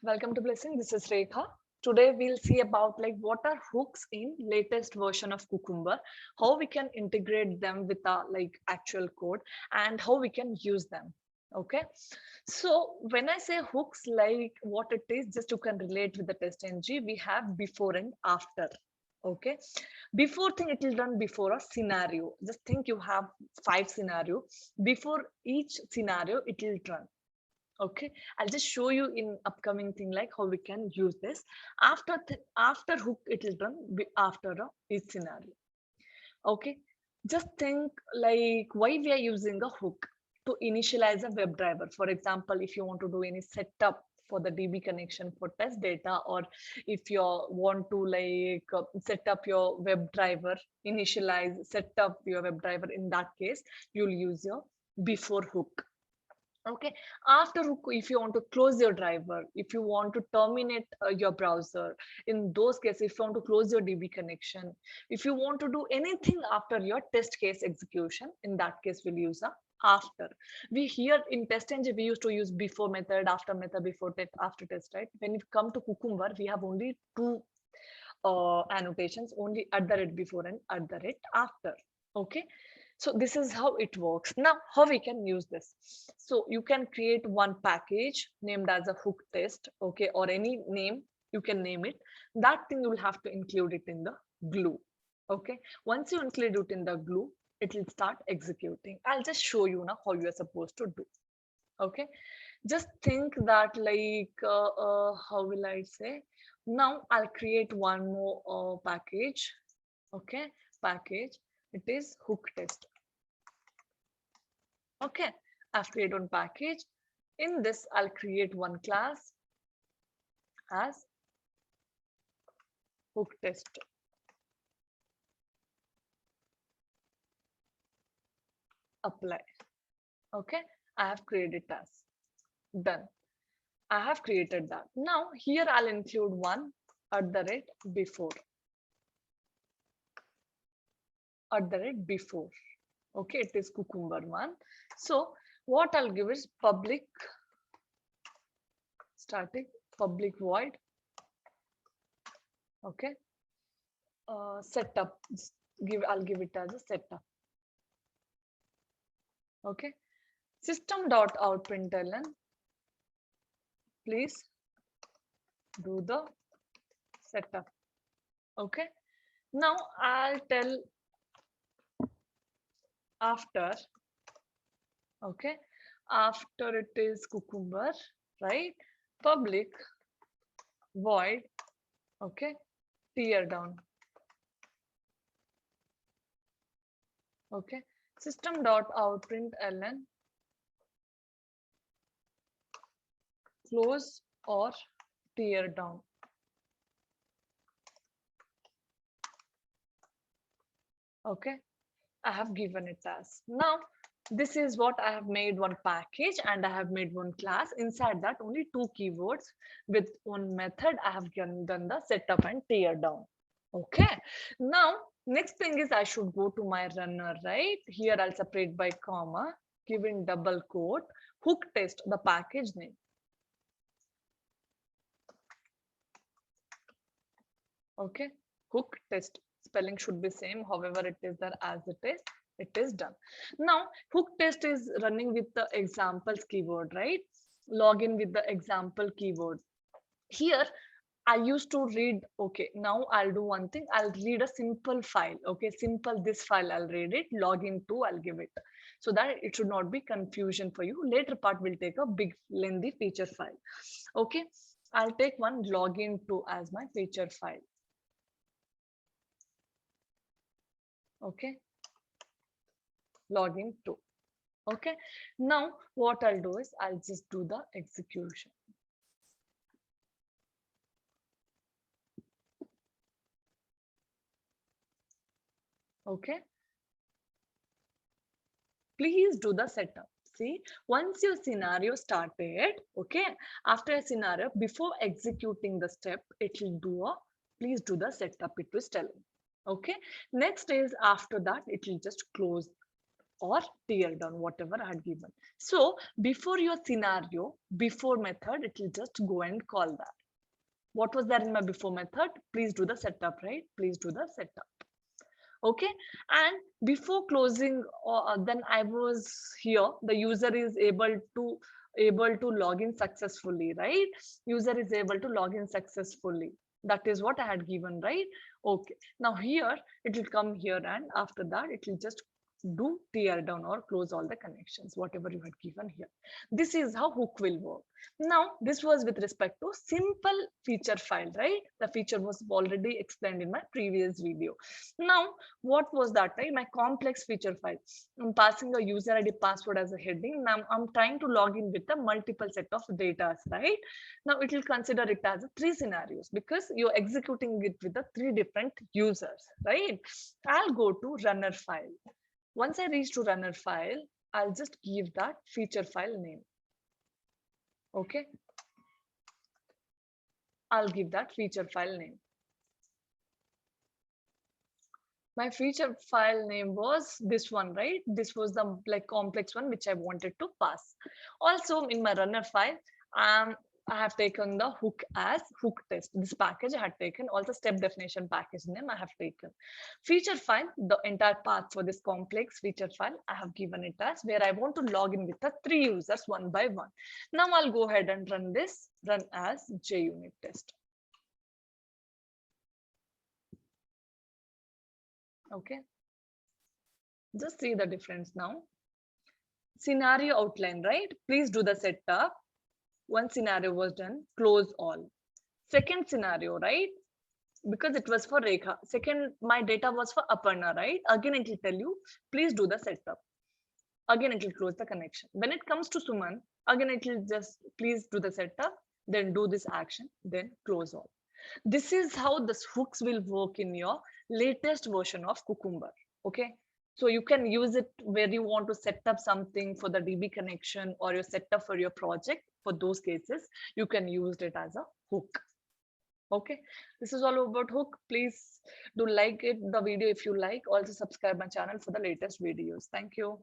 Welcome to Blessing. This is Rekha. Today we'll see about what are hooks in latest version of Cucumber, how we can integrate them with our actual code, and how we can use them. Okay. So when I say hooks, what it is, just you can relate with the test ng, we have before and after. Okay. Before thing it will run before a scenario. Just think you have 5 scenarios. Before each scenario, it will run. Okay, I'll just show you in upcoming thing how we can use this. After hook it will run after each scenario. Okay, just think why we are using a hook to initialize a WebDriver. For example, if you want to do any setup for the DB connection for test data, or if you want to set up your WebDriver, initialize, set up your WebDriver, in that case you'll use your before hook. Okay, after hook, if you want to close your driver, if you want to terminate your browser, in those cases, if you want to close your DB connection, if you want to do anything after your test case execution, in that case we'll use a after. We here in test.ng we used to use before method, after method, before test, after test, right? When it come to Cucumber, we have only two annotations, only @ before and @ after. Okay, so this is how it works. Now how we can use this? So you can create one package named as a hook test, okay, or any name you can name it. That thing you will have to include it in the glue. Okay, once you include it in the glue, it will start executing. I'll just show you now how you are supposed to do. Okay, just think that how will I say, now I'll create one more package. Okay, package, it is hook test. Okay, I've created one package. In this I'll create one class as hook test. Apply. Okay, I have created as done. I have created that. Now here I'll include one @ before. @ before. Okay, it is Cucumber one. So what I'll give is public static public void. Okay, setup. I'll give it as a setup. Okay, system.out.println, please do the setup. Okay, now I'll tell after. Okay, after it is Cucumber, right? Public void. Okay, tear down. Okay, system.out.println close or tear down. Okay, I have given it as. Now this is what I have made one package, and I have made one class. Inside that only 2 keywords with one method. I have done the setup and tear down. Okay, now next thing is I should go to my runner, right? Here I'll separate by comma, give in double quote, hook test, the package name. Okay, hook test, spelling should be same, however it is there as it is done. Now hook test is running with the examples keyword, right? Login with the example keyword. Here I used to read. Okay, now I'll do one thing. I'll read a simple file. Okay, simple, this file I'll read it, login to, I'll give it, so that it should not be confusion for you. Later part will take a big lengthy feature file. Okay, I'll take one login to as my feature file. Okay, login to. Okay, now what I'll do is I'll just do the execution. Okay, please do the setup. See, once your scenario started, okay, after a scenario, before executing the step, it will do a, please do the setup, it was telling. Okay, next is after that, it will just close. or tear down, whatever I had given. So before your scenario, before method, it will just go and call that. What was there in my before method? Please do the setup, right? Please do the setup. Okay, and before closing, then I was here. The user is able to log in successfully, right? User is able to log in successfully. That is what I had given, right? Okay. Now here it will come here, and after that it will just do tear down or close all the connections, whatever you had given here. This is how hook will work. Now, this was with respect to simple feature file, right? The feature was already explained in my previous video. Now, what was that, right? My complex feature file. I'm passing a user ID password as a heading. Now, I'm trying to log in with a multiple set of data, right? Now, it will consider it as three scenarios because you're executing it with the three different users, right? I'll go to runner file. Once I reach to runner file, I'll just give that feature file name. Okay. I'll give that feature file name. My feature file name was this one, right? This was the like complex one which I wanted to pass. Also in my runner file, I have taken the hook as hook test. This package I had taken, also step definition package name I have taken. Feature file, the entire path for this complex feature file, I have given it as where I want to log in with the three users one by one. Now I'll go ahead and run this, run as JUnit test. Okay. Just see the difference now. Scenario outline, right? Please do the setup. One scenario was done, close all. Second scenario, right? Because it was for Rekha. Second, my data was for Aparna, right? Again, it will tell you, please do the setup. Again, it will close the connection. When it comes to Suman, again, it will just please do the setup, then do this action, then close all. This is how the hooks will work in your latest version of Cucumber. Okay. So you can use it where you want to set up something for the DB connection or your setup for your project. For those cases, you can use it as a hook. Okay, this is all about hook. Please do like it, the video if you like. Also subscribe my channel for the latest videos. Thank you.